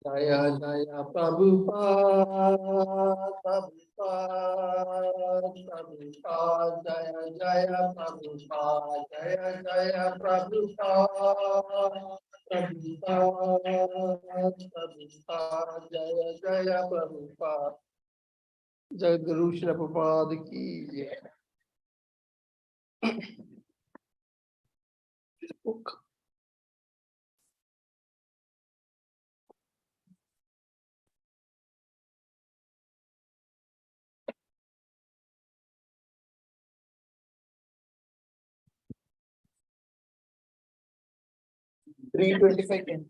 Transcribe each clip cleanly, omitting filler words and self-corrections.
Jaya Jaya Prabhupada, Prabhupada, Prabhupada, Jaya Jaya Prabhupada, Jaya Jaya Prabhupada, Prabhupada, Prabhupada, Jaya Jaya Prabhupada. जय गुरु श्री प्रभुपाद की जय। $325.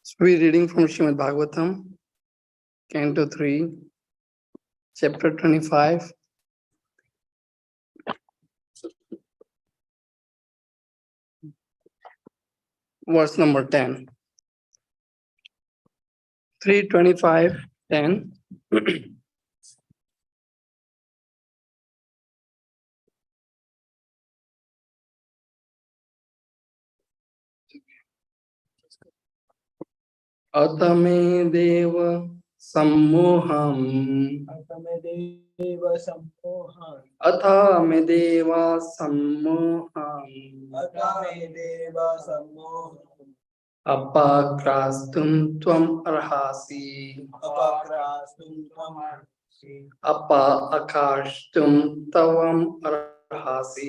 So we're reading from Srimad Bhagavatam, Canto 3, Chapter 25. Verse number 10. 325, 10. Atame deva sammoham. Atame deva sammoham. Atame deva sammoham. Atame deva sammoham. Apakrastum tvam arhasi. Apakrastum tvam arhasi. Apa akashtum tavam arhasi.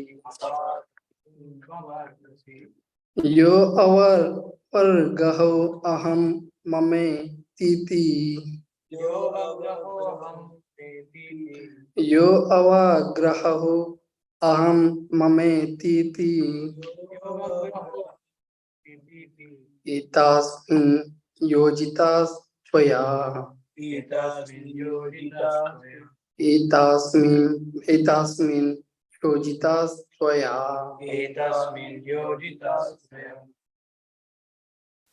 Yo avar pargaho aham mame titi. Yo avagraho aham mame titi. Etasmin yojitas tvaya. Etasmin yojitas tvaya.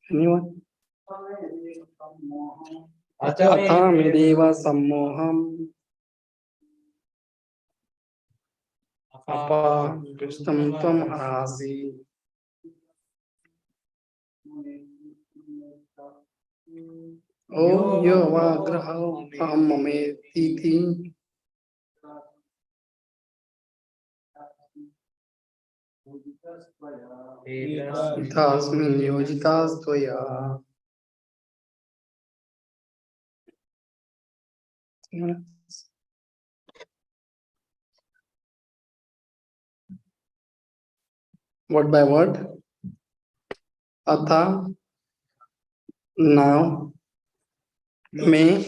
Anyone? Atame deva sammoham. Apa kristam tvam arhasi. Oh, yo avagraho aham mame titi. Tasmin yojitas tvaya. Word by word. Atha, now, me,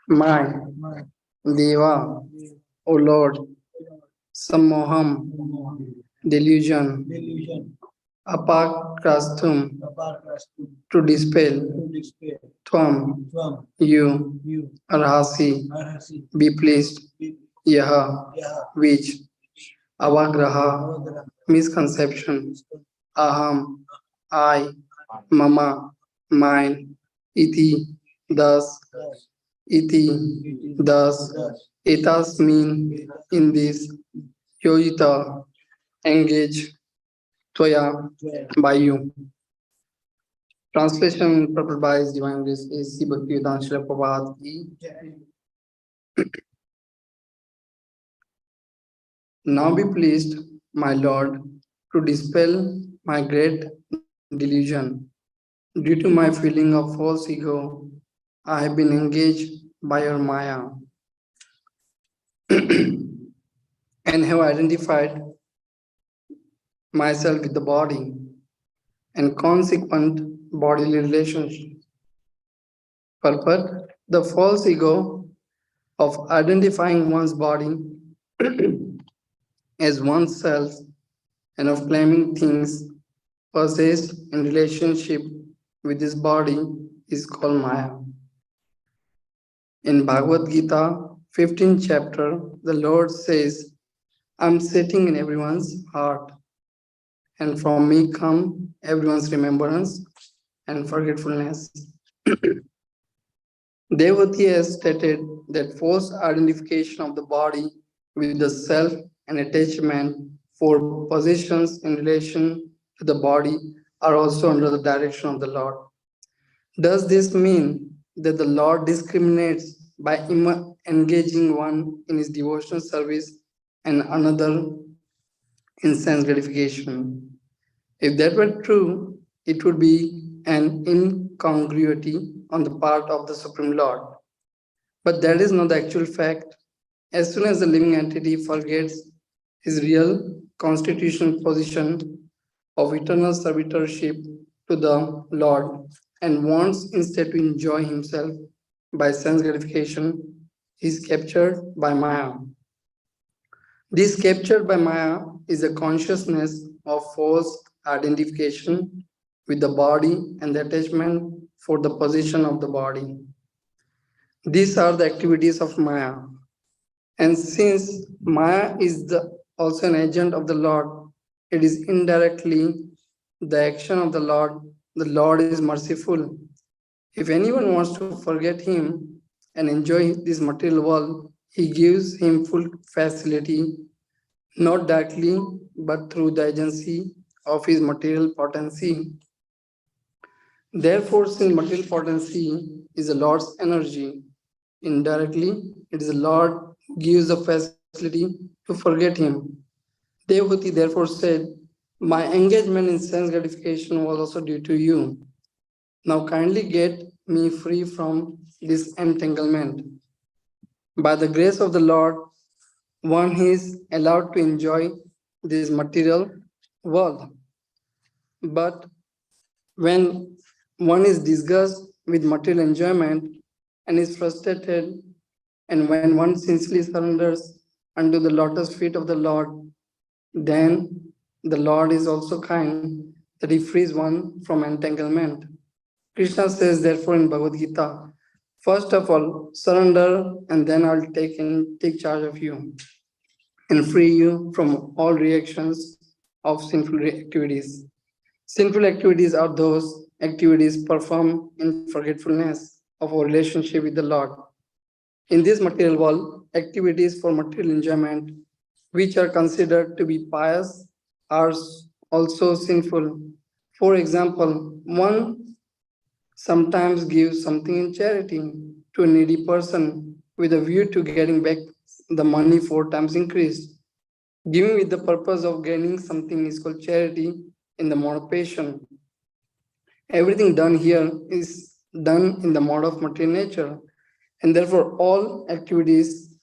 my, Deva, O Lord, Sammoham, delusion, Apakrastum, to dispel, Tvam, you, Arhasi, be pleased, Yaha, which, Avagraha, misconception, Aham, I, Mama, mine, Iti, thus, Etas mean, in this, Yojita, engage, Tvaya, by you. Translation purpose by His Divine Grace A.C. Bhaktivedanta Srila Prabhupada ki. Now be pleased, my Lord, to dispel my great delusion. Due to my feeling of false ego, I have been engaged by your Maya and have identified myself with the body and consequent bodily relationship. Purport: the false ego of identifying one's body as oneself and of claiming things possessed in relationship with this body is called Maya. In Bhagavad Gita, 15th chapter, the Lord says, I'm sitting in everyone's heart, and from me come everyone's remembrance and forgetfulness. Devotee has stated that false identification of the body with the self and attachment for possessions in relation to the body are also under the direction of the Lord. Does this mean that the Lord discriminates by engaging one in his devotional service and another in sense gratification? If that were true, it would be an incongruity on the part of the Supreme Lord. But that is not the actual fact. As soon as the living entity forgets his real constitutional position of eternal servitorship to the Lord and wants instead to enjoy himself by sense gratification, he is captured by Maya. This captured by Maya is a consciousness of false identification with the body and the attachment for the position of the body. These are the activities of Maya. And since Maya is also an agent of the Lord, it is indirectly the action of the Lord. The Lord is merciful. If anyone wants to forget Him and enjoy this material world, He gives him full facility, not directly, but through the agency of His material potency. Therefore, since material potency is the Lord's energy, indirectly, it is the Lord who gives the facility to forget Him. Devhuti therefore said, my engagement in sense gratification was also due to you. Now kindly get me free from this entanglement. By the grace of the Lord, one is allowed to enjoy this material world. But when one is disgusted with material enjoyment and is frustrated, and when one sincerely surrenders unto the lotus feet of the Lord, then the Lord is also kind that He frees one from entanglement. Krishna says, therefore, in Bhagavad Gita, first of all, surrender, and then I'll take charge of you and free you from all reactions of sinful activities. Sinful activities are those activities performed in forgetfulness of our relationship with the Lord. In this material world, activities for material enjoyment, which are considered to be pious, are also sinful. For example, one sometimes gives something in charity to a needy person with a view to getting back the money 4 times increased. Giving with the purpose of gaining something is called charity in the mode of passion. Everything done here is done in the mode of material nature, and therefore all activities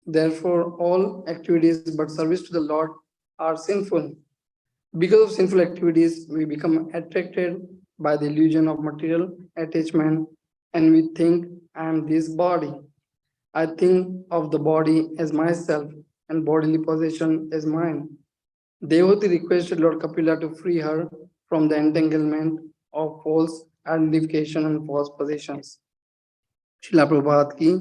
but service to the Lord are sinful. Because of sinful activities, we become attracted by the illusion of material attachment and we think, I am this body. I think of the body as myself and bodily possession as mine. Devoti requested Lord Kapila to free her from the entanglement of false identification and false possessions. Srila Prabhupada ki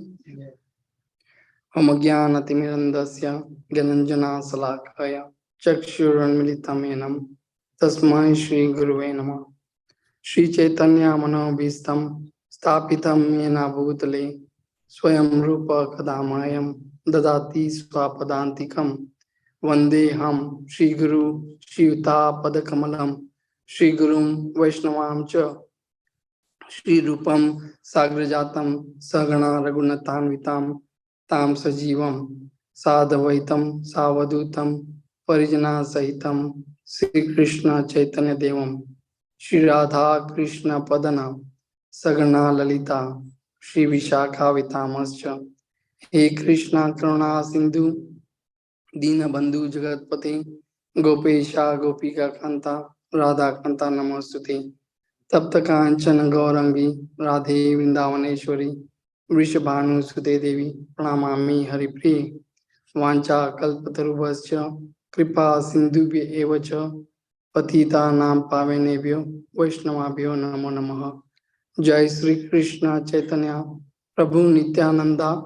Homagyanatimirandasya Gananjana Salakaya Chakshuranmilitam Tasmai Shri Guruve Namah Shri Chaitanya Manobhistam Stapitam Yena Bhutale Swayam Rupa Kadamayam Dadati Swapadantikam Vandeham Shri Guru Shri Yuta Padakamalam Shri Gurum Vaishnavam Cha Shri Rupam Sagrajatam Sagana Raghunathanvitam Tam Sajivam Sadhavaitam Savadutam Parijana Sahitam Sri Krishna Chaitanya Devam Shri Radha Krishna Padana Sagana Lalita Shri Vishakha Vitamascha He Krishna Karuna Sindhu Dina Bandhu Jagatpati Gopesha Gopika Kanta Radha Kanta Namostute तप्त कांचन गौरंगी राधे वृंदावनेश्वरी वृषभानुसुते देवी प्रणमामि हरिप्रिय वांछा कल्पतरुभ्यश्च कृपा सिन्धुभ्य एव च पतितानां पावनेभ्यो वैष्णवाभ्यो नमो नमः। जय Shri Krishna Chaitanya Prabhu Nityananda,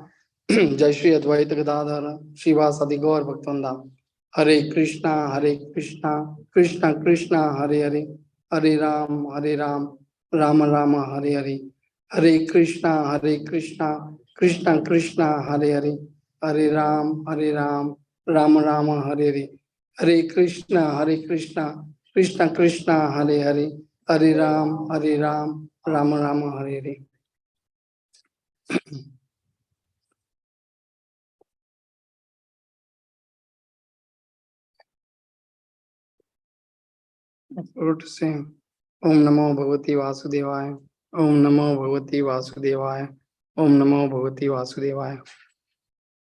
Jai Shri Advaita Gadadhara, Shivasadi Gaur Bhaktavrinda. Hare Krishna, Hare Krishna, Krishna Krishna, Hare Hare, Hare Ram, Rama Rama, Hare Hare. Hare Krishna, Hare Krishna, Krishna Krishna, Hare Hare, Hare Ram, Rama Rama, Hare Hare. Hare Krishna, Hare Krishna, Krishna Krishna, Hare Hare, Hare Ram, Rama Rama, Hare Hare. Forgot to say Om Namo Bhagavati Vasudevaya. Om Namo Bhagavati Vasudevaya. Om Namo Bhagavati Vasudevaya.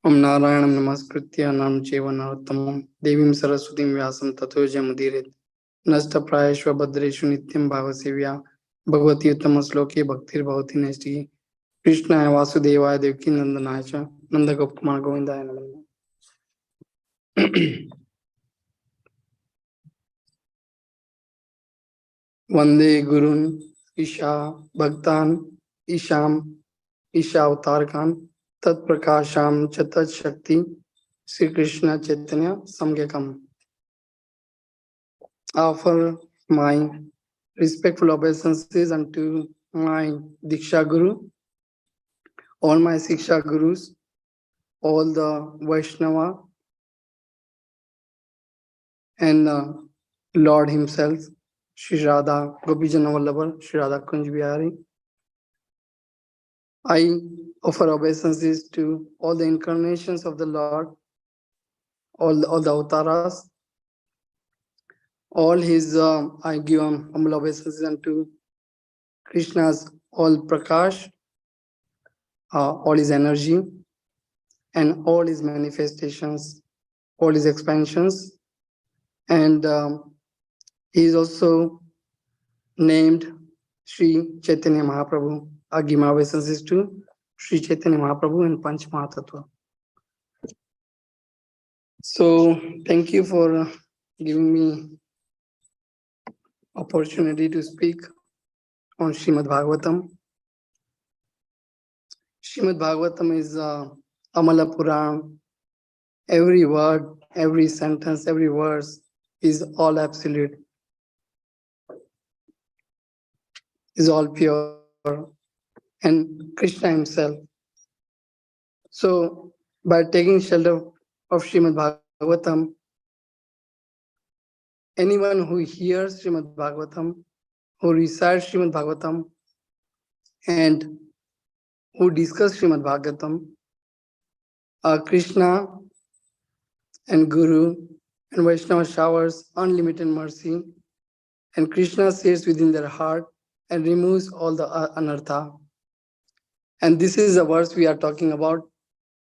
Om Narayanam Namaskritya Nam Cheva Narottamam Devim Saraswatim Vyasam Tato Jamudiret Nasta Prayashva Bhadreshu Nityam Bhavasevya Bhagavati Uttama Sloke Bhaktir Bhavati Nesti Krishna Vasudevaya Devki Nandanaya Cha Nanda Gopkumar Govindaya Namah. Vande Gurun Isha Bhaktan Isham Isha Avtarkan Tat Prakasham Chatat Shakti Sri Krishna Chaitanya Samgyakam. Offer my respectful obeisances unto my Diksha Guru, all my Siksha Gurus, all the Vaishnava, and Lord Himself, Shri Radha Gopijana Vallabha, Shri Radha Kunj Bihari. I offer obeisances to all the incarnations of the Lord, all the avtaras, all his, I give humble obeisances unto Krishna's all Prakash, all his energy, and all his manifestations, all his expansions. And he is also named Sri Chaitanya Mahaprabhu. I give my obeisances to Sri Chaitanya Mahaprabhu and Panch Mahatattva. So thank you for giving me opportunity to speak on Srimad Bhagavatam. Srimad Bhagavatam is Amala Puran. Every word, every sentence, every verse is all absolute, is all pure, and Krishna himself. So by taking shelter of Srimad Bhagavatam, anyone who hears Srimad Bhagavatam, who recites Srimad Bhagavatam, and who discuss Srimad Bhagavatam, Krishna and Guru and Vaishnava showers unlimited mercy, and Krishna sits within their heart and removes all the anartha. And this is the verse we are talking about,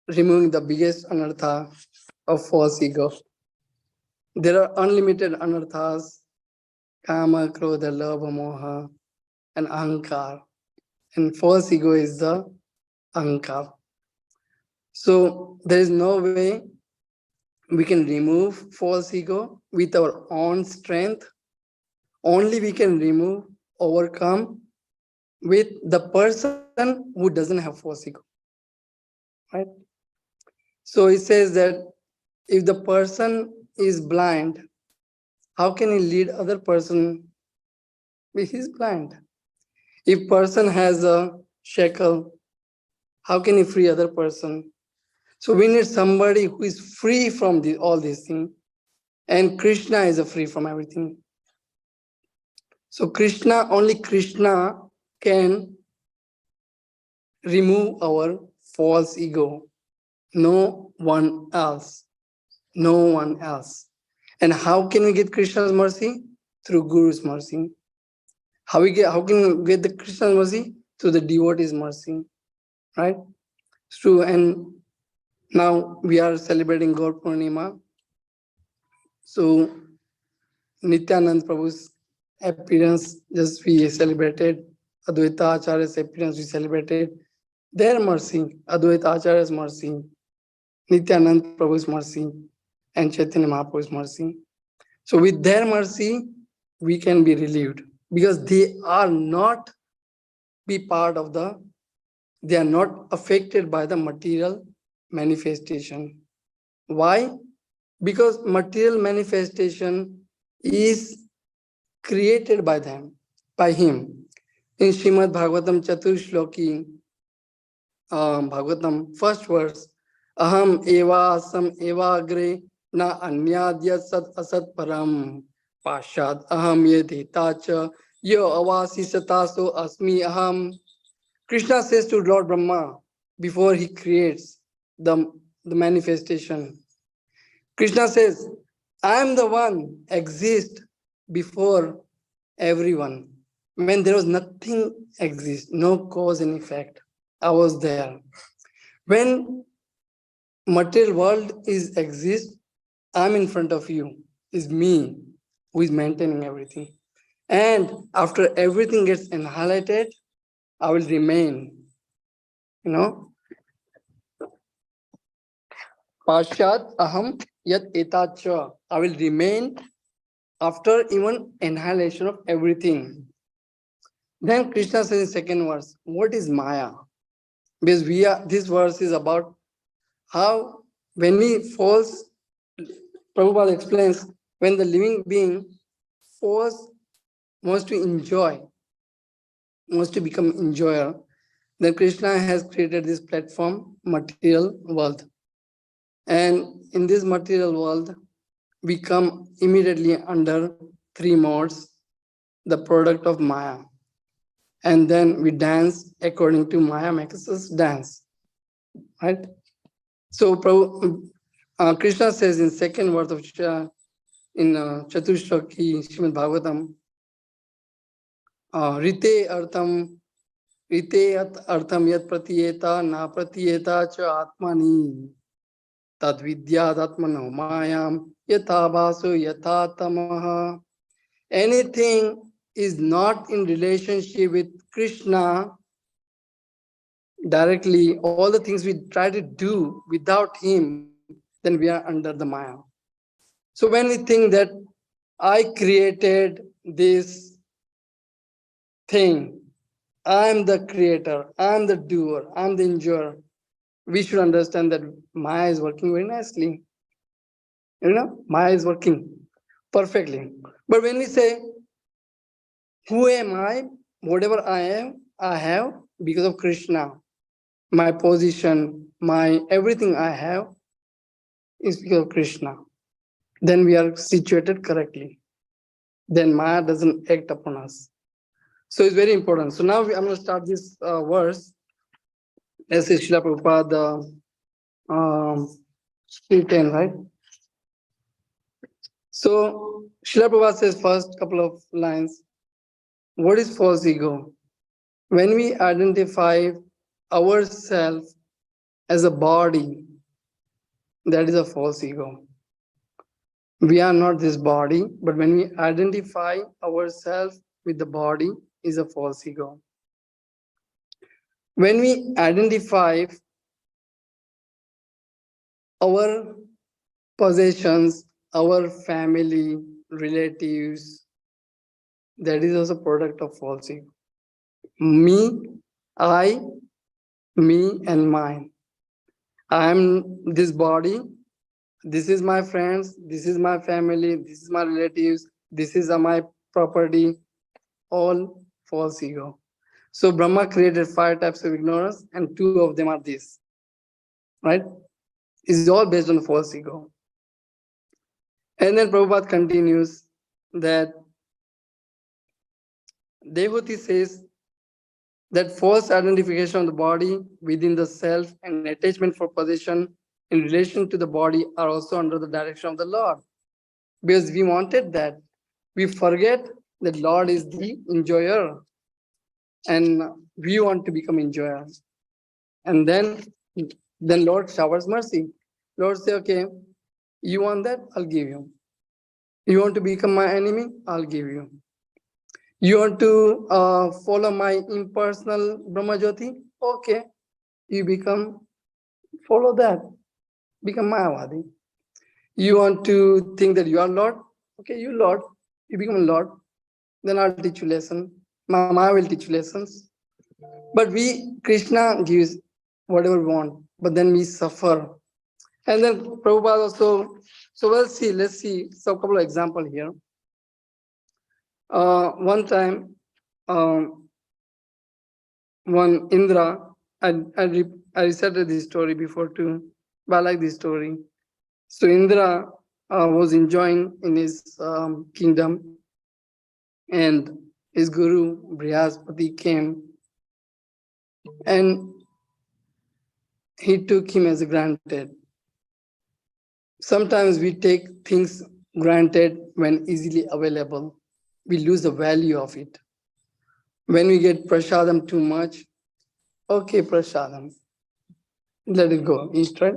removing the biggest anartha of false ego. There are unlimited anarthas, kama, krodha, lobha, moha, and ahankar. And false ego is the ahankar. So there is no way we can remove false ego with our own strength. Only we can remove, overcome with the person who doesn't have false ego. Right? So it says that if the person is blind, how can he lead other person? He's blind. If person has a shackle, how can he free other person? So we need somebody who is free from all these things. And Krishna is free from everything. So only Krishna can remove our false ego. No one else. No one else. And how can we get Krishna's mercy? Through Guru's mercy. How can we get the Krishna's mercy? Through the devotee's mercy. Right? It's true. And now we are celebrating Gaur Purnima. So Nityanand Prabhu's appearance, just we celebrated. Advaita Acharya's appearance, we celebrated. Their mercy, Advaita Acharya's mercy, Nityanand Prabhu's mercy, and Chaitanya Mahaprabhu's mercy. So with their mercy, we can be relieved because they are not be part of the They are not affected by the material manifestation. Why? Because material manifestation is created by them, by him. In Srimad Bhagavatam Chatur Shloki, Bhagavatam, first verse, Aham eva asam eva agre na anyadya sat asat param pashad aham yedhita cha yo avasi sataso asmi aham. Krishna says to Lord Brahma before he creates the manifestation. Krishna says, I am the one exist before everyone. When there was nothing exist, no cause and effect, I was there. When material world is exist, I'm in front of you. Is me who is maintaining everything. And after everything gets annihilated, I will remain. You know, Pashat aham yat etacha. I will remain after even annihilation of everything. Then Krishna says in second verse, what is Maya? Because this verse is about how when he falls, Prabhupada explains, when the living being falls, wants to enjoy, wants to become enjoyer, then Krishna has created this platform, material world. And in this material world, we come immediately under three modes, the product of Maya. And then we dance according to Maya makes us dance, right? So Krishna says in second verse of in Chatushlaki Srimad Bhagavatam, Rite artham yat pratiyeta na pratiyeta cha atmani tad vidyadatmano mayam yatha vasu yatha tamaha. Anything is not in relationship with Krishna directly, all the things we try to do without him, then we are under the Maya. So when we think that I created this thing, I'm the creator, I'm the doer, I'm the enjoyer, we should understand that Maya is working very nicely. Maya is working perfectly. But when we say, who am I? Whatever I am, I have because of Krishna. My position, my everything I have is because of Krishna. Then we are situated correctly. Then Maya doesn't act upon us. So it's very important. So now I'm going to start this verse. As is Srila Prabhupada, 310, right? So Srila Prabhupada says first couple of lines. What is false ego? When we identify ourselves as a body, that is a false ego. We are not this body, but when we identify ourselves with the body, is a false ego. When we identify our possessions, our family, relatives, that is also product of false ego. Me, I, me and mine. I am this body, this is my friends, this is my family, this is my relatives, this is my property, all false ego. So Brahma created 5 types of ignorance and 2 of them are these, right? It's all based on false ego. And then Prabhupada continues that Devhuti says that false identification of the body within the self and attachment for possession in relation to the body are also under the direction of the Lord. Because we wanted that. We forget that Lord is the enjoyer and we want to become enjoyers. And then Lord showers mercy. Lord say, okay, you want that? I'll give you. You want to become my enemy? I'll give you. You want to follow my impersonal Brahma Jyoti? Okay, you follow that, become Mayavadi. You want to think that you are Lord? Okay, you Lord, you become a Lord. Then I'll teach you lesson. Maya will teach you lessons. But Krishna gives whatever we want, but then we suffer. And then Prabhupada also, so let's see some couple of example here. One time, um, one Indra, I recited this story before too, but I like this story. So Indra was enjoying in his kingdom, and his guru Brihaspati came, and he took him as granted. Sometimes we take things granted when easily available. We lose the value of it. When we get prasadam too much, okay, prasadam, let it go. East, right?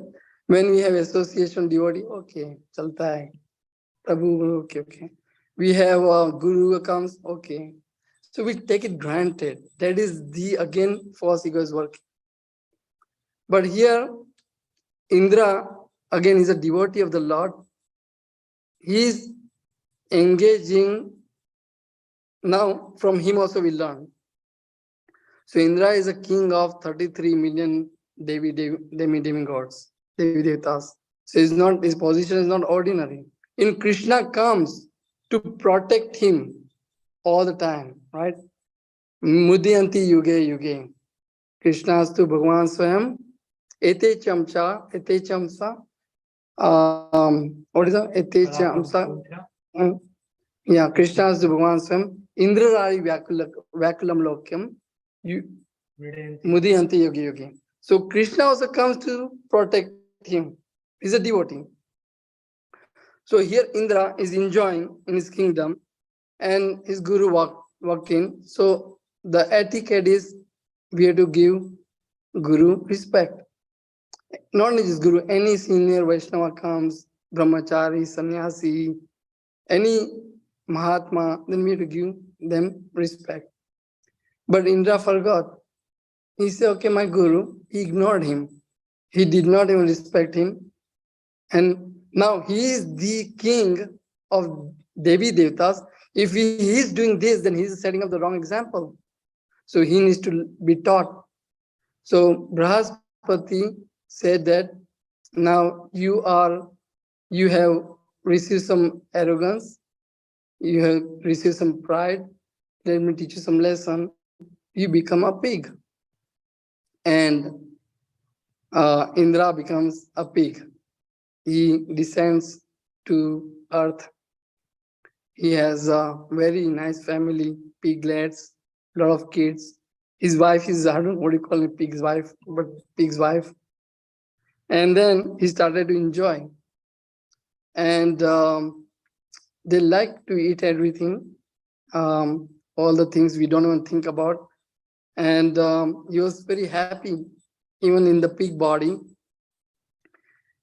When we have association devotee, okay, chalta hai. Prabhu, okay, okay. We have guru accounts, okay. So we take it granted. That is the again false ego is working. But here, Indra again is a devotee of the Lord. He is engaging. Now, from him also we learn. So Indra is a king of 33 million demigods, Devi Devatas. So his position is not ordinary. In Krishna comes to protect him all the time, right? Mudyanti yuge yuge. Krishna astu Bhagavan Swayam. Ete chamsa. What is that? Ete chamsa. Yeah, Krishna astu Bhagavan Swayam. Indrarari Vyakulam Lokyam. Mudyanti yuge yuge. So Krishna also comes to protect him. He's a devotee. So here Indra is enjoying in his kingdom, and his guru walked in. So the etiquette is we have to give guru respect. Not only just guru, any senior Vaishnava comes, brahmachari, sannyasi, any Mahatma, then we have to give them respect. But Indra forgot. He said, okay, my guru, he ignored him. He did not even respect him. And now he is the king of Devi Devatas. If he is doing this, then he is setting up the wrong example. So he needs to be taught. So Brahaspati said that now you have received some arrogance, you have received some pride. Let me teach you some lesson. You become a pig, and Indra becomes a pig. He descends to earth. He has a very nice family, piglets, a lot of kids. His wife is, I don't know what you call it, pig's wife, but pig's wife. And then he started to enjoy. And they like to eat everything, all the things we don't even think about. And he was very happy, even in the pig body.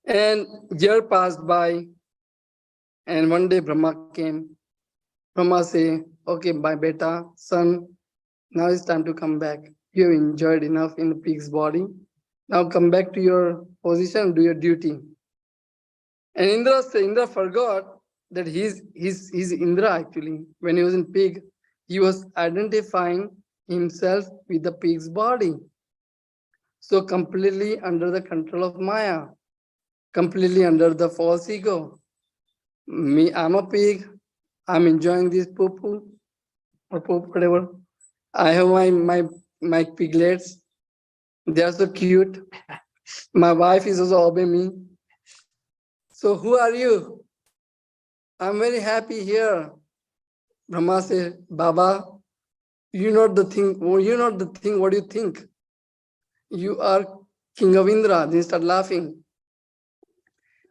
And year passed by, and one day Brahma came. Brahma said, okay, my beta, son, now it's time to come back. You have enjoyed enough in the pig's body. Now come back to your position and do your duty. And Indra forgot that he's Indra actually. When he was in pig, he was identifying himself with the pig's body. So completely under the control of Maya, completely under the false ego. Me, I'm a pig. I'm enjoying this poo or poop, whatever. I have my piglets. They are so cute. My wife is also obeying me. So who are you? I'm very happy here. Brahma said, Baba, you're not the thing. You're not the thing. What do you think? You are King of Indra. They start laughing.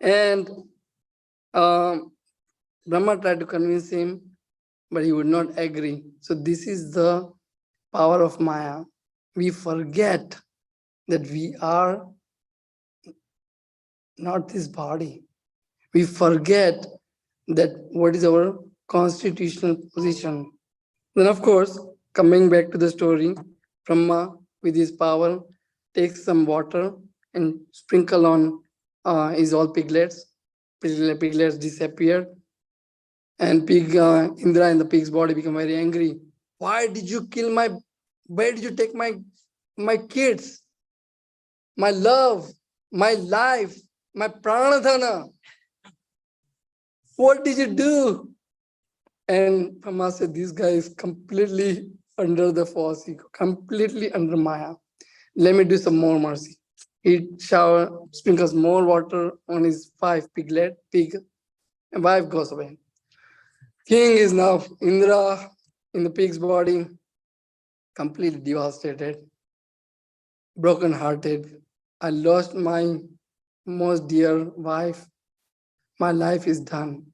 And Brahma tried to convince him, but he would not agree. So this is the power of Maya. We forget that we are not this body. We forget that what is our constitutional position. Then, of course, coming back to the story, Brahma, with his power, takes some water and sprinkle on his all piglets. Piglets disappear, and Indra and the pig's body become very angry. Why did you kill my Where did you take my kids, my love, my life, my pranadhana? What did you do? And Brahma said, this guy is completely under the false ego, completely under Maya. Let me do some more mercy. He sprinkles more water on his pig, and wife goes away. King is now Indra in the pig's body, completely devastated, broken hearted. I lost my most dear wife. My life is done.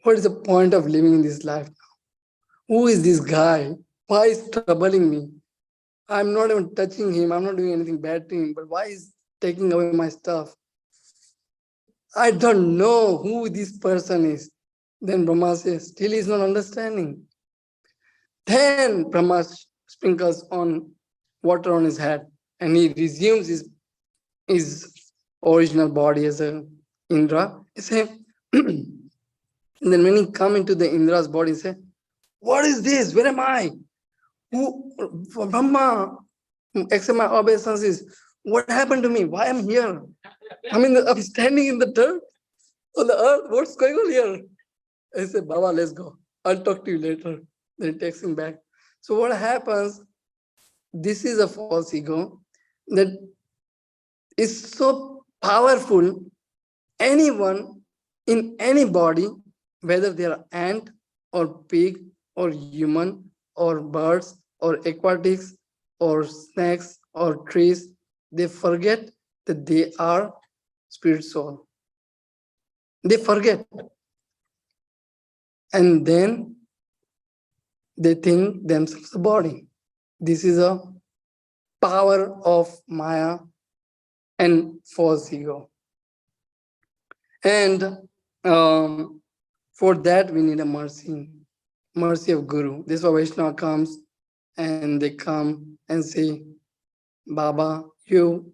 What is the point of living in this life now? Who is this guy? Why is troubling me? I'm not even touching him. I'm not doing anything bad to him. But why is taking away my stuff? I don't know who this person is. Then Brahma says, still he's not understanding. Then Brahma sprinkles on water on his head and he resumes his original body as a Indra. He says, and then when he come into the Indra's body, he say, what is this? Where am I? Who, Brahma, accept my obeisances. What happened to me? Why am I here? I'm standing in the dirt on the earth. What's going on here? I said, Baba, let's go. I'll talk to you later. Then he takes him back. So what happens? This is a false ego that is so powerful. Anyone in any body, whether they are ant or pig or human or birds or aquatics or snakes or trees, they forget that they are spirit soul. They forget. And then they think themselves a body. This is a power of Maya and false ego. And for that, we need a mercy of Guru. This is why Vaishnava comes and they come and say, Baba, you've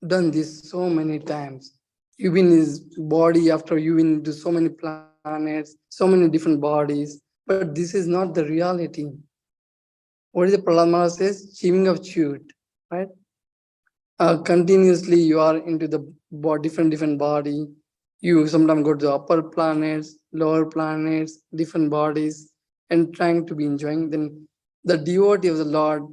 done this so many times. You've been in his body after you've been into so many planets, so many different bodies, but this is not the reality. What is the Prahlad Maharaj says? Chewing of chewed, right? Continuously you are into the different body. You sometimes go to the upper planets, lower planets, different bodies, and trying to be enjoying. Then the devotee of the Lord,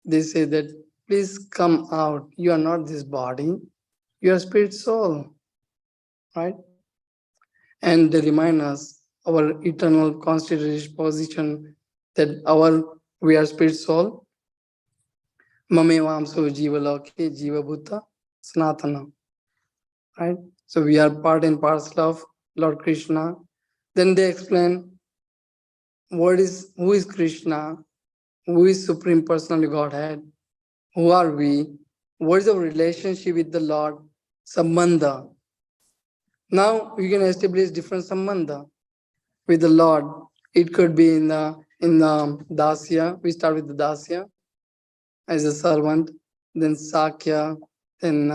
they say that, please come out. You are not this body. You are spirit soul, right? And they remind us our eternal constituted position that we are spirit soul. Mame vamso jiva loke jiva bhuta sanatana. Right? So we are part and parcel of Lord Krishna. Then they explain who is Krishna, who is Supreme Personality Godhead, who are we, what is our relationship with the Lord, Sambandha. Now we can establish different Sambandha with the Lord. It could be in the Dasya. We start with the Dasya as a servant, then Sakya, then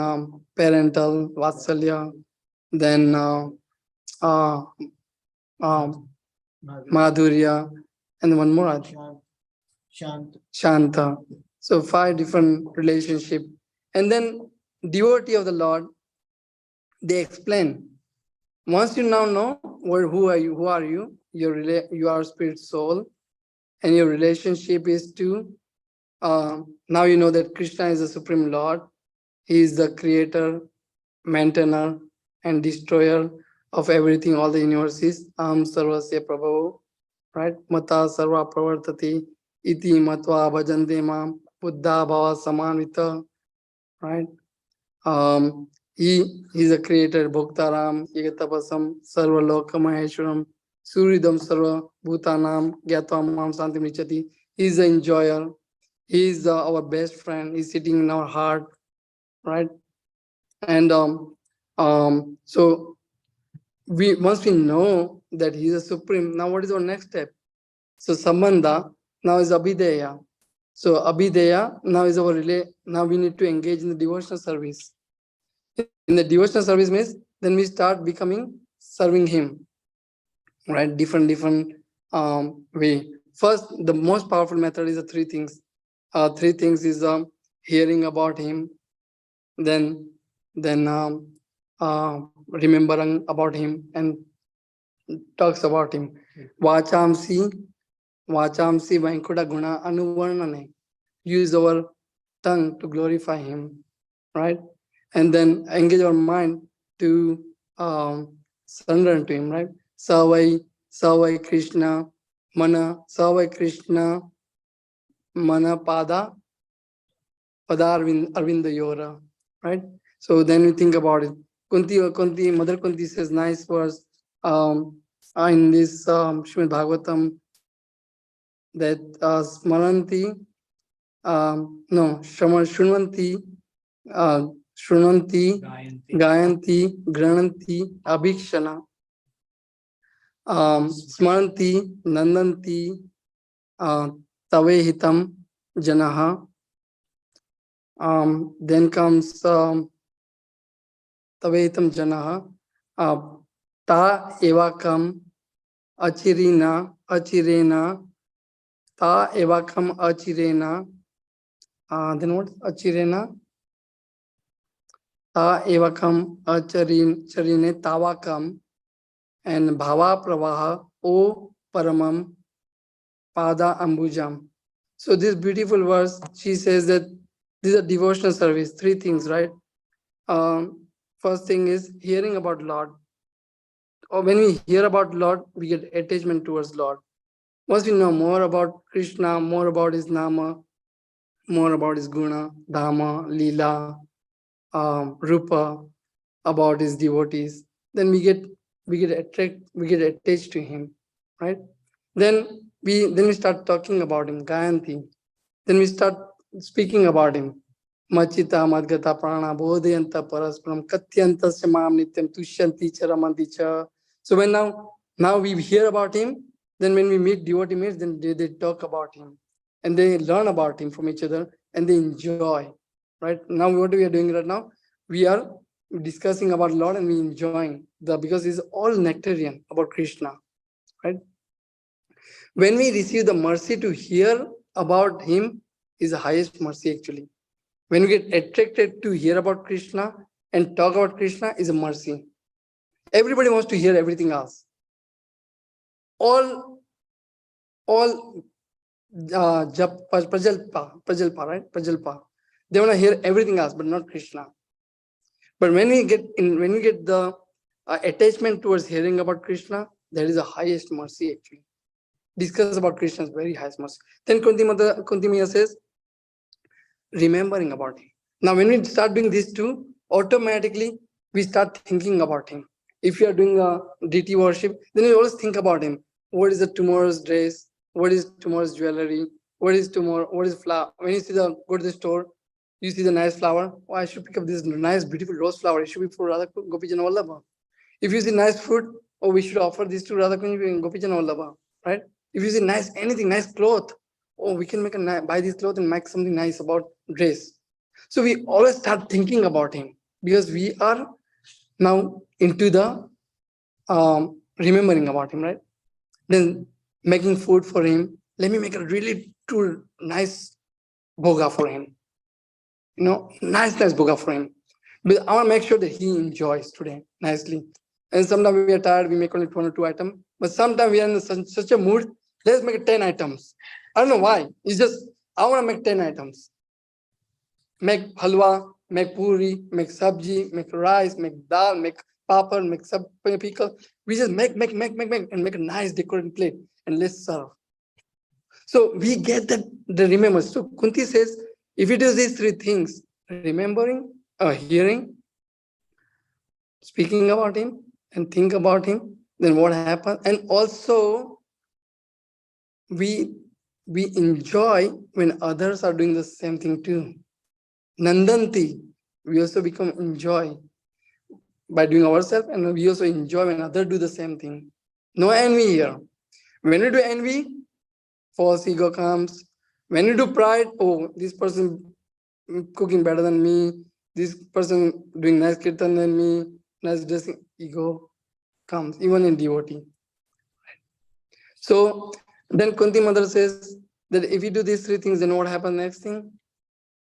parental, Vatsalya, then Madhurya, and one more, I think, Shanta. So 5 different relationship. And then devotee of the Lord, they explain. Once you now know who are you, you are spirit soul, and your relationship is to, now you know that Krishna is the Supreme Lord. He is the creator, maintainer, and destroyer of everything, all the universes. Sarvasya Prabhu, right? Mata sarva pravartati iti matva bhajante mam buddha bhava samanvita, right? He is a creator, Bhoktaram, Yegatapasam, Sarva Loka Maheshwaram, Suridam Sarva Bhutanam, Gyatva Santi Michati. He is the enjoyer. He is our best friend. He's sitting in our heart, right? And so once we know that he is a supreme, now what is our next step? So Sambandha now is Abhideya. So Abhideya now is our now we need to engage in the devotional service. In the devotional service means then we start becoming serving him, right? Different way. first, the most powerful method is the three things. Three things is hearing about him, then remembering about him and talks about him. Vachamsi, Vachamsi Vaikuta Guna Anuvarnane. Use our tongue to glorify him, right? And then engage our mind to surrender to him, right? Savai Krishna, Mana, Savai Krishna, Mana Pada, Pada Arvinda Yora, right? So then we think about it. Kunti, Mother Kunti says nice verse in this Srimad Bhagavatam that Smaranti, no, Shunvanti, Shrunvanti, Gayanti, Grananti, Abhikshana, Smaranti, Nandanti, Tavehitam, Janaha. Then comes Tavehitam Janaha, Ta Evakam, Achirena, Ta Evakam Achirena. Then what? Achirena. Ta Evakam Acharine Tavakam. And Bhava Pravaha O Paramam Pada Ambujam. So this beautiful verse, she says that this is a devotional service. Three things, right? First thing is hearing about Lord. Or when we hear about Lord, we get attachment towards Lord. Once we know more about Krishna, more about his Nama, more about his Guna, Dhamma, Leela, Rupa, about his devotees, then we get attached to him, right? Then we start talking about him, Gayanti. Then we start speaking about him. Machita Madgata Prana Bodhayanta Parasparam Katyanta Samam Nityam Tushyanti Charamanti Cha. So when now we hear about him, then when we meet devotee mates, then they talk about him and they learn about him from each other and they enjoy. Right now, what we are doing right now, we are discussing about Lord and we enjoying because it's all nectarian about Krishna, right? When we receive the mercy to hear about him, is the highest mercy actually. When we get attracted to hear about Krishna and talk about Krishna, is a mercy. Everybody wants to hear everything else. All Prajalpa, right? Prajalpa. They want to hear everything else, but not Krishna. But when we get the attachment towards hearing about Krishna, that is the highest mercy actually. Discuss about Krishna's very highest mercy. Then Kunti Maya says, remembering about him. Now, when we start doing these two, automatically we start thinking about him. If you are doing a deity worship, then you always think about him. What is the tomorrow's dress? What is tomorrow's jewelry? What is tomorrow? What is flower? When you go to the store, you see the nice flower. Oh, I should pick up this nice, beautiful rose flower. It should be for Radha Gopijana Vallabha. If you see nice fruit, oh, we should offer this to Radha Gopijana Vallabha, right? If you see nice anything, nice cloth, oh, we can buy this cloth and make something nice about dress. So we always start thinking about him because we are now into the remembering about him, right? Then making food for him. Let me make a really too nice boga for him. Nice boga for him. But I want to make sure that he enjoys today nicely. And sometimes we are tired, we make only 1 or 2 items. But sometimes we are in such a mood, let's make 10 items. I don't know why. It's just, I want to make 10 items. Make halwa, make puri, make sabji, make rice, make dal, make papad, make pickle. We just make and make a nice decorated plate and let's serve. So we get the remember. So Kunti says, if you do these 3 things, remembering, hearing, speaking about him, and think about him, then what happens? And also, we enjoy when others are doing the same thing too. Nandanti, we also become enjoy by doing ourselves, and we also enjoy when others do the same thing. No envy here. When we do envy, false ego comes. When we do pride, oh, this person cooking better than me, this person doing nice kirtan than me, nice dressing, ego comes, even in devotee. So Then Kunti mother says that if you do these three things, then what happens next thing?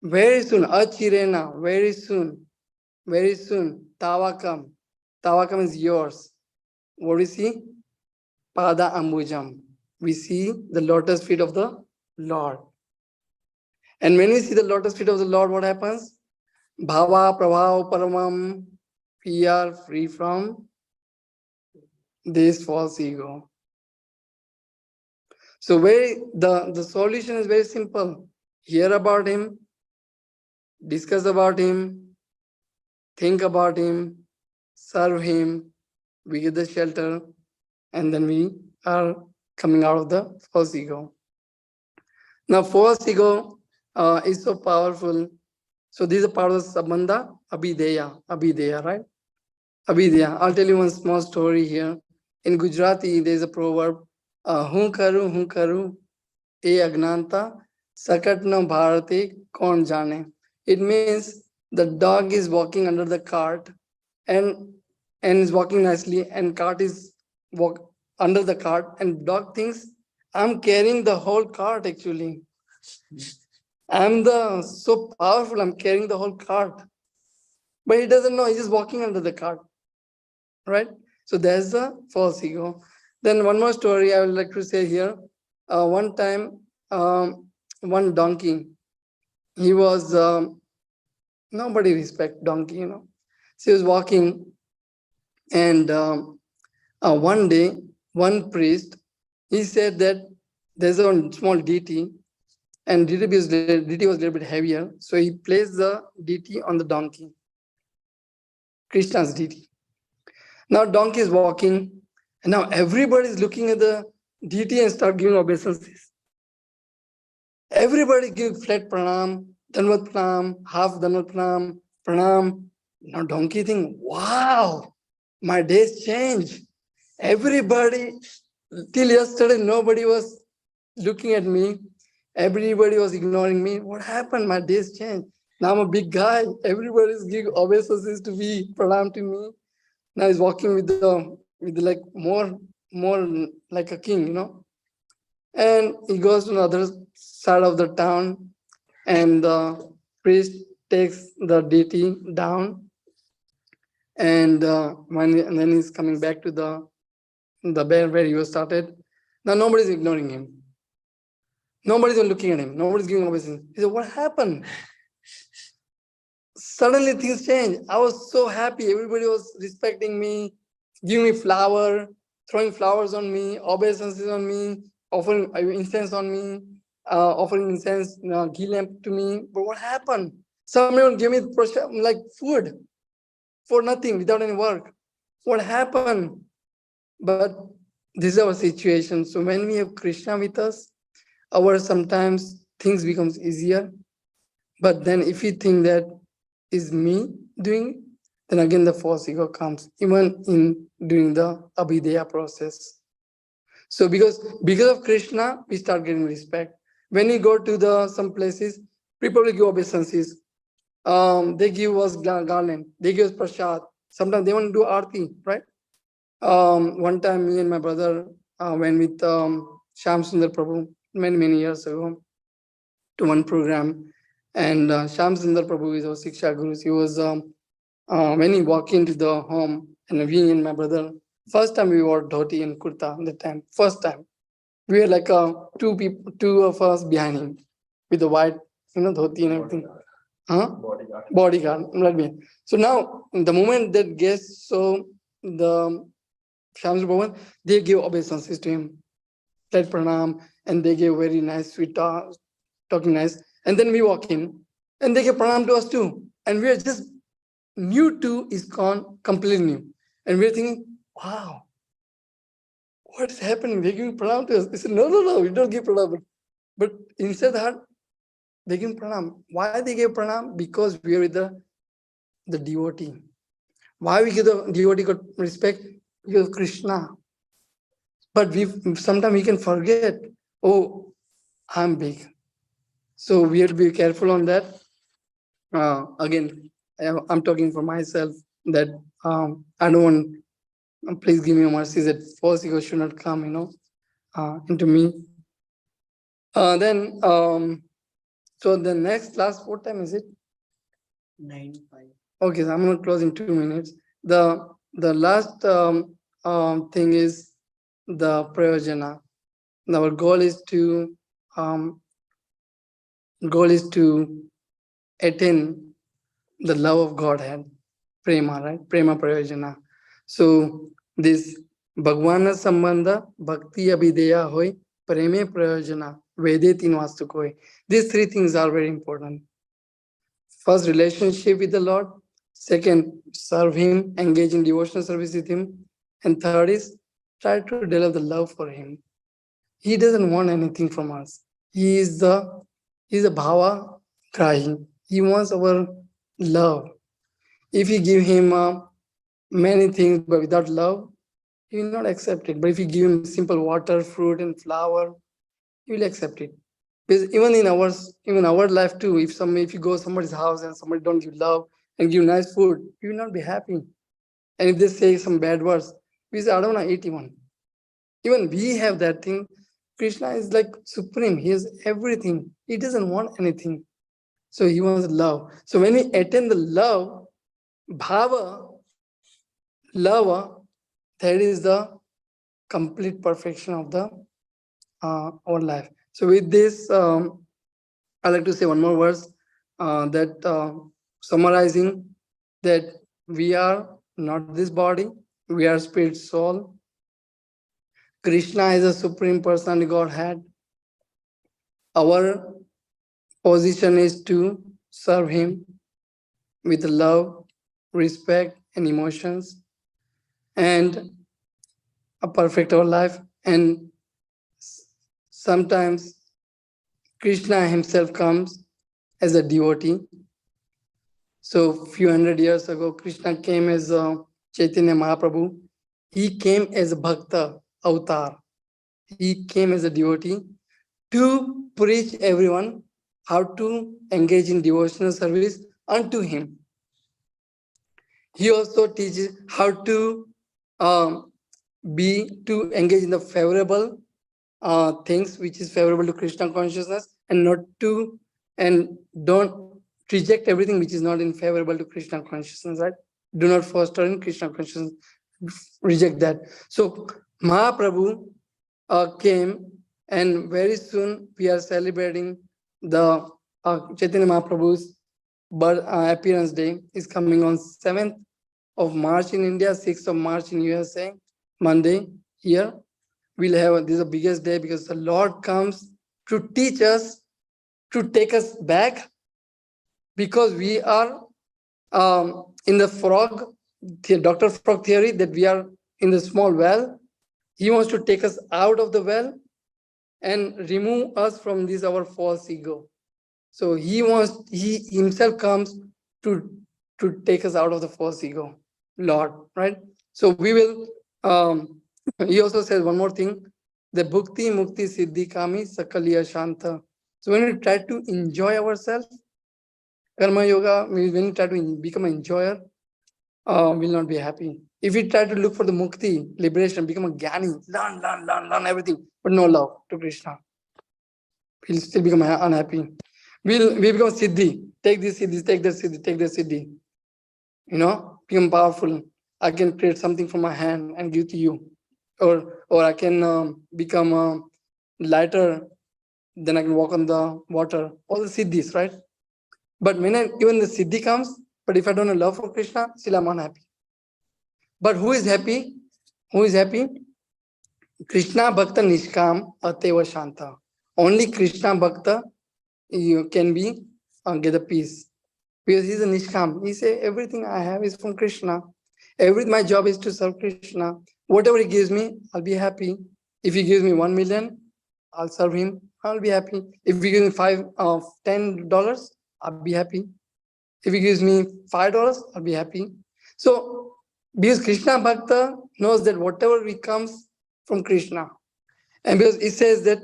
Very soon, achirena, very soon, tawakam. Tawakam is yours. What do you see? Pada ambujam. We see the lotus feet of the Lord. And when we see the lotus feet of the Lord, what happens? Bhava prabhav paramam. We are free from this false ego. So the solution is very simple. Hear about him, discuss about him, think about him, serve him, we get the shelter, and then we are coming out of the false ego. Now, false ego is so powerful. So this is a part of the Sambandha Abhideya, right? Abhideya. I'll tell you one small story here. In Gujarati, there is a proverb, hun karu, e agnanta, sakatna bharati kon jane. It means the dog is walking under the cart and is walking nicely, and cart is walk under the cart, and dog thinks I'm carrying the whole cart actually. I'm the so powerful, I'm carrying the whole cart. But he doesn't know, he's just walking under the cart. Right? So there's the false ego. Then one more story I would like to say here. One time, one donkey, he was, nobody respect donkey, you know. So he was walking, and one day, one priest, he said that there's a small deity, and deity was a little bit heavier. So he placed the deity on the donkey, Krishna's deity. Now donkey is walking, and now everybody is looking at the deity and start giving obeisances. Everybody give flat pranam, danvat pranam, half danvat pranam, pranam. Now donkey think, wow, my days change. Everybody, till yesterday, nobody was looking at me. Everybody was ignoring me. What happened? My days changed. Now I'm a big guy. Everybody is giving obeisances to me, pranam to me. Now he's walking with like more like a king, you know. And he goes to the other side of the town, and the priest takes the deity down, and and then he's coming back to the bear where he was started. Now nobody's ignoring him. Nobody's looking at him. Nobody's giving obeisance. He said, "What happened?" Suddenly things changed. I was so happy. Everybody was respecting me, giving me flower, throwing flowers on me, obeisances on me, offering incense on me, offering incense, ghee lamp to me. But what happened? Someone gave me like food for nothing, without any work. What happened? But this is our situation. So when we have Krishna with us, our sometimes things becomes easier. But then if we think that is me doing, then again the false ego comes, even in doing the abhideya process. So because of Krishna, we start getting respect. When we go to some places, people will give obeisances. They give us garland, they give us prasad. Sometimes they want to do arti, right? One time, me and my brother went with Shyam Sundar Prabhu many years ago to one program. And Shyam Sundar Prabhu is our Siksha Guru. He was, when he walked into the home, and we and my brother, first time we wore dhoti and kurta at the time, first time. We were like two of us behind him with the white, dhoti and everything. Bodyguard. Right. So now, the moment that guests saw the Shyam Sundar Prabhu, they gave obeisances to him, like pranam, and they gave very nice, sweet talking nice. And then we walk in, and they give pranam to us too. And we are just new to ISKCON, completely new. And we're thinking, wow, what is happening? They're giving pranam to us. They said, no, we don't give pranam. But instead that, they give pranam. Why they give pranam? Because we are with the devotee. Why we give the devotee respect? Because Krishna. But sometimes we can forget, oh, I'm big. So we have to be careful on that. Again, I'm talking for myself that I don't want, please give me mercy that false ego should not come, into me. Then so the next last, what time is it? 9:05. Okay, so I'm gonna close in 2 minutes. The last thing is the prayojana. Our um, goal is to attain the love of Godhead, prema, right? Prema prayojana. So this Bhagwana sambandha, bhakti abhideya hoy, preme prayojana, vede tin vastu koi. These three things are very important. First, relationship with the Lord. Second, serve Him, engage in devotional service with Him. And third is try to develop the love for Him. He doesn't want anything from us. He's a bhava crying. He wants our love. If we give Him many things but without love, He will not accept it. But if you give Him simple water, fruit, and flower, He will accept it. Because even our life too, if you go to somebody's house and somebody don't give love and give nice food, you will not be happy. And if they say some bad words, we say, I don't want to eat even. Even we have that thing. Krishna is like supreme. He has everything. He doesn't want anything. So he wants love. So when we attain the love, bhava, lava, that is the complete perfection of the our life. So with this, I'd like to say one more verse that summarizing that we are not this body, we are spirit soul. Krishna is a supreme personality Godhead. Our position is to serve Him with love, respect, and emotions, and a perfect our life. And sometimes Krishna Himself comes as a devotee. So few hundred years ago, Krishna came as Chaitanya Mahaprabhu. He came as a Bhakta avatar. He came as a devotee to preach everyone how to engage in devotional service unto Him. He also teaches how to to engage in the favorable things which is favorable to Krishna consciousness, and not to and don't reject everything which is not in favorable to Krishna consciousness, right? Do not foster in Krishna consciousness, reject that. So Mahaprabhu came, and very soon we are celebrating the Chaitanya Mahaprabhu's appearance day is coming on 7th of March in India, 6th of March in USA, Monday here. We'll have this is the biggest day because the Lord comes to teach us, to take us back, because we are in the Dr. Frog theory that we are in the small well. He wants to take us out of the well and remove us from this our false ego. So he himself comes to take us out of the false ego, Lord, right? So we will, he also says one more thing, the bhukti, mukti, siddhi, kami, sakaliya, shanta. So when we try to enjoy ourselves, karma yoga, when we try to become an enjoyer, will not be happy. If we try to look for the mukti, liberation, become a jnani, learn everything, but no love to Krishna, we'll still become unhappy. We become siddhi. Take this siddhi, take that siddhi, take that siddhi. Become powerful. I can create something from my hand and give to you, or I can become lighter. Then I can walk on the water. All the siddhis, right? But when even the siddhi comes, but if I don't have love for Krishna, still I'm unhappy. But who is happy? Who is happy? Krishna Bhakta Nishkam Ateva Shanta. Only Krishna Bhakta you can be get a peace. Because he's a Nishkam. He say everything I have is from Krishna. My job is to serve Krishna. Whatever he gives me, I'll be happy. If he gives me 1 million, I'll serve him. I'll be happy. If he gives me $10, I'll be happy. If he gives me $5, I'll be happy. So because Krishna Bhakta knows that whatever comes from Krishna. And because it says that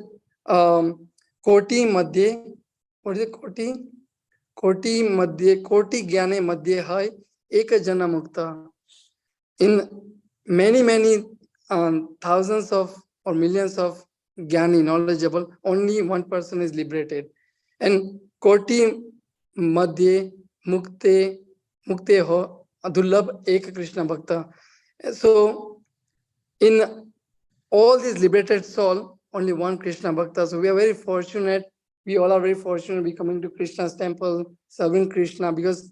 Koti Madhye, what is it? Koti Madhye, Koti Gyane Madhye Hai Eka Jana Mukta. In many thousands of or millions of Gyani, knowledgeable, only one person is liberated. And Koti Madhye Mukte Ho Adullabh Ek Krishna Bhakta. So in all these liberated soul, only one Krishna Bhakta. So we are very fortunate. We all are very fortunate to be coming to Krishna's temple, serving Krishna, because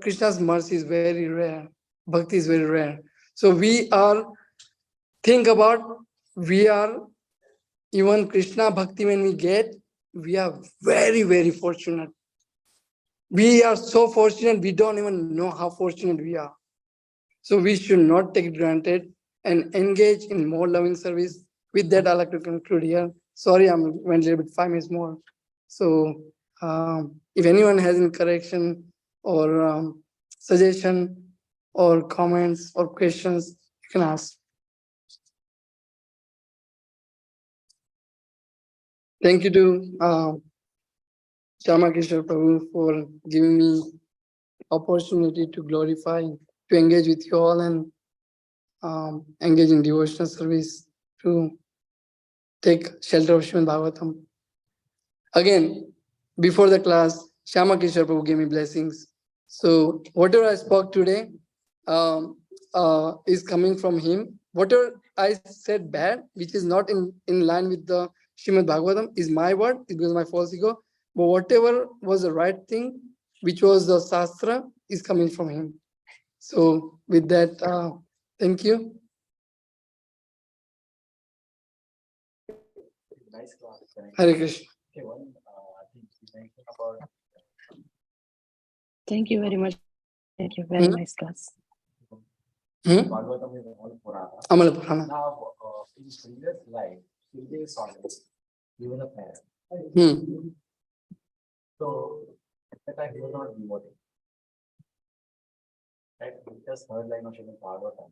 Krishna's mercy is very rare. Bhakti is very rare. So we are, think about, we are, even Krishna Bhakti when we get, we are very, very fortunate. We are so fortunate, we don't even know how fortunate we are. So we should not take it granted and engage in more loving service. With that, I'd like to conclude here. Sorry, I went a little bit 5 minutes more. So if anyone has any correction or suggestion or comments or questions, you can ask. Thank you to Shamakeshwar Prabhu for giving me opportunity to glorify, to engage with you all and engage in devotional service, to take shelter of Srimad Bhagavatam. Again, before the class, Shama Kishore Prabhu gave me blessings. So whatever I spoke today is coming from him. Whatever I said bad, which is not in line with the Srimad Bhagavatam, is my word, it was my false ego. But whatever was the right thing, which was the Shastra, is coming from him. So with that, thank you. Nice class. Hare Krishna. Okay, one, I think you mentioned about. Thank you very much. Thank you. Very nice class. Bhagavatam is all Purana. Amal Purana. Now, in previous life, Shivdev Swami, he was a parent. So, at that time, he was not devotee. Right? He just heard line of Srimad Bhagavatam.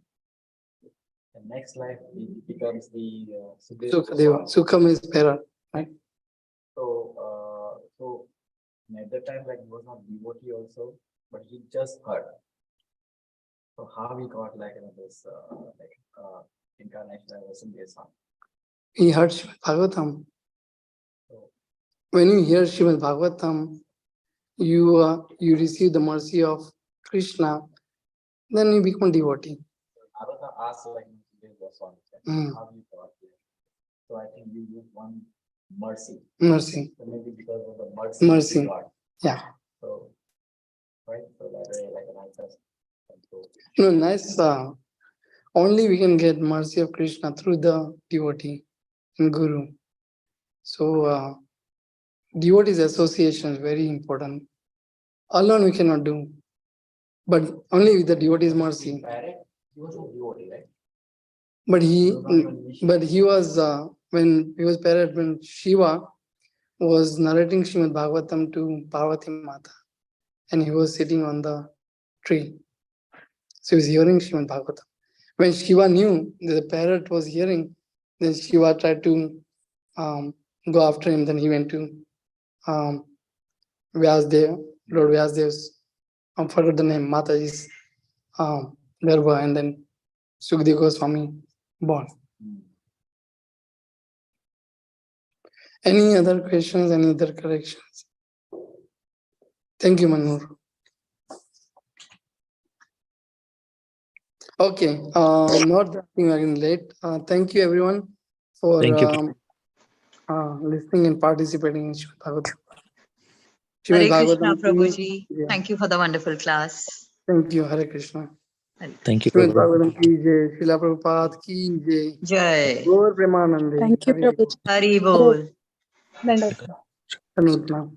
The next life, he becomes the Sukadeva. Sukham is parent, right? So at that time, like he was not devotee also, but he just heard. So how he got like this incarnation as a son. He heard Srimad Bhagavatam. When you hear Srimad Bhagavatam, you receive the mercy of Krishna, then you become devotee. Narada asked like how you got here. So I think you use one mercy. Mercy. So maybe because of the mercy. Mercy. God. Yeah. So right. So that way, like an answer. No, nice. Only we can get mercy of Krishna through the devotee and Guru. So devotees association is very important. Alone we cannot do, but only with the devotee's mercy. He was a devotee, right? But he was when he was parrot, when Shiva was narrating Srimad Bhagavatam to Parvati Mata, and he was sitting on the tree. So he was hearing Srimad Bhagavatam. When Shiva knew that the parrot was hearing, then Shiva tried to go after him. Then he went to Vyasdev, Lord Vyasdev's, I forgot the name, Mataji's Garbha, and then Sukadeva Goswami born. Any other questions, any other corrections? Thank you, Manur. Okay, not that we are in late. Thank you, everyone, for listening and participating in Srimad Bhagavatam. Hare Krishna, Prabhuji. Yeah. Thank you for the wonderful class. Thank you, Hare Krishna. Thank you, Srimad Bhagavatam ki jai, Srila Prabhupada ki jai. Jai. Gaur Premanande. Thank you, Prabhuji. Hari Bol. Dandavat.